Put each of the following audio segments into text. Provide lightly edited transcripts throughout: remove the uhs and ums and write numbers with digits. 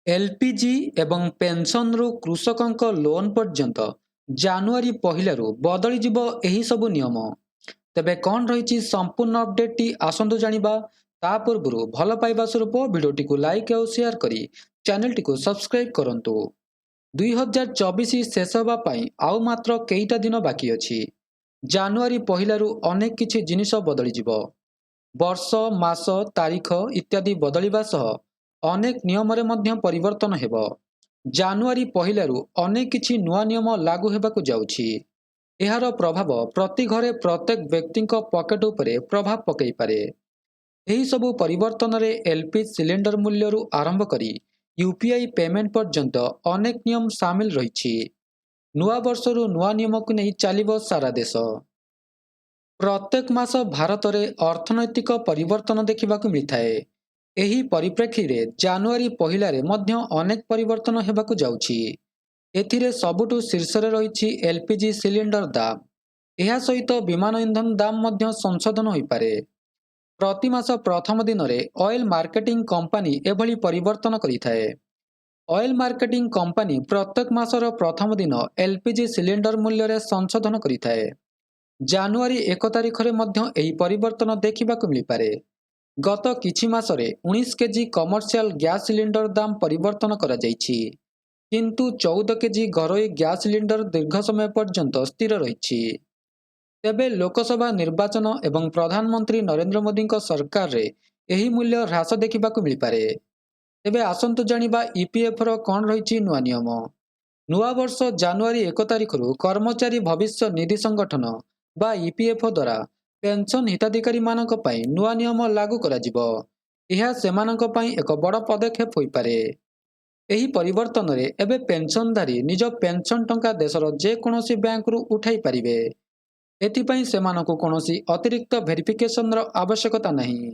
LPG एवं pension रु कृषक लोन पर्यंत जानुआरी पहिलारू बदली जिवो एही सबु नियम। तेबे कौन रही संपूर्ण अपडेट टी आसंतु जानिबा। ता पूर्वरु भल पाइबा स्वरूप भिडियोटी को लाइक और शेयर करी चैनल टी को सब्सक्राइब करंतु। 2024 शेष होगा पाई आउ मात्र केईटा दिन बाकी अछि। जानुआरी पहिलारू अनेक किछि जिनिस बदली जिवो। वर्ष मास तारीख इत्यादि बदलिबा सह अनेक नियम रे मध्य परिवर्तन हेबो। जानुआरी पहिलारू अनेक किछि नुआ नियम लागू हेबाकु जाउछि। एहार प्रभाव प्रति घरे प्रत्येक व्यक्ति पॉकेट उपरे प्रभाव पकई पारे। एही सबु परिवर्तन रे एलपीजी सिलेंडर मूल्यरू आरंभ करी यूपीआई पेमेंट पर्यंत अनेक नियम सामिल रहिछि। नुआ वर्षरू नुआ नियम को नहीं चलिबो सारा देश। प्रत्येक मास भारत रे अर्थनैतिक परिवर्तन देखिबाकु मिलथाए। एही परिप्रेक्षी रे जानुआरी पहिलारे मध्य अनेक परिवर्तन हेबाकु जाउछि। एथिरे सबुठु शीर्ष रे रहिछि एलपीजी सिलिंडर दाम। एहा सहित विमान इंधन दाम मध्य संशोधन होई पारे। प्रति मास प्रथम दिन रे ऑयल मार्केटिंग कंपनी एभली परिवर्तन करिथाए। ऑयल मार्केटिंग कंपनी प्रत्येक मासर प्रथम दिन एलपीजी सिलिंडर मूल्य रे संशोधन करिथाए। जानुआरी 1 तारिख रे मध्य एही परिवर्तन देखिबाकु मिलि पारे। गत किछि मासरे 19 केजी कमर्शियल गैस सिलिंडर दाम परिवर्तन करा जाइछि, किंतु 14 केजी घरोई गैस सिलिंडर दीर्घ समय पर्यंत स्थिर रहिछि। तेबे लोकसभा निर्वाचन एवं प्रधानमंत्री नरेंद्र मोदी सरकार रे एही मूल्य ह्रास देखिबाकु मिलि पारे। तेबे आसंतु जानिबा ईपीएफ रो कोन रहिछि नुआ नियम। नुआ वर्ष जानुआरी 1 तारिख रु कर्मचारी भविष्य निधि संगठन बा ईपीएफ द्वारा पेंशन हिताधिकारी मानक पई नुआ नियम लागू करा जिवो। यह सेमानक पई एक बड़ पदक्षेप होई पारे। एही परिवर्तन रे एबे पेंशनधारी निज पेंशन टंका देशर जे कोनोसी बैंक रु उठाई पारिबे। एथिपई सेमानकु कोनोसी अतिरिक्त वेरिफिकेशन रो आवश्यकता नहीं।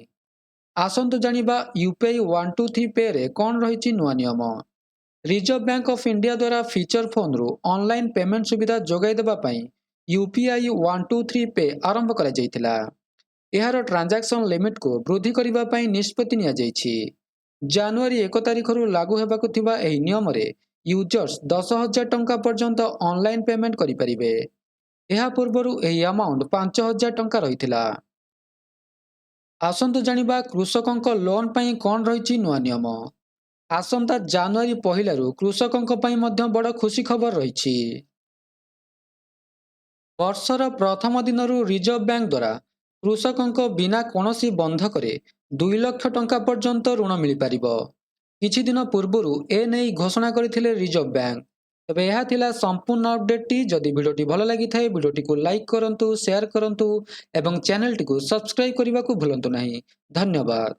आसंतु जानिबा यूपीआई 123 पे रे कोन रहिछि नुआ नियम। रिजर्व बैंक ऑफ इंडिया द्वारा फीचर फोन रु ऑनलाइन पेमेंट सुविधा जोगाई देबा पई यूपीआई 123 पे आरंभ करा जाइतिला। एहार ट्रांजैक्शन लिमिट को वृद्धि करिबा पई निष्पत्ति निया जाइछि। जानुआरी 1 तारिख रु लागू हेबाकु थिबा एही नियम रे यूजर्स 10,000 टंका पर्यंत ऑनलाइन पेमेंट करि परिबे। एहा पूर्वरु एही अमाउंट 5,000 टंका रहितिला। आसंतु जानिबा कृषकंक लोन पई कोन रहिछि नुआ नियम। आसंता जानुआरी पहिलारू कृषकंक पई मध्य बड़ खुशी खबर रहिछि। वर्षर प्रथम दिनरू रिजर्व बैंक द्वारा कृषकंक बिना कोनोसी बंधकरे 2 लाख टंका पर्यंत ऋण मिल पारिबो। किछि दिन पूर्वरु ए नै घोषणा करथिले रिजर्व बैंक। तबे यह थिला संपूर्ण अपडेट टी। जदि वीडियोटी भल लागि थाए वीडियोटी को लाइक करंतु, शेयर करंतु एवं चैनल टी को सब्सक्राइब करने को भूलंतु नहीं। धन्यवाद।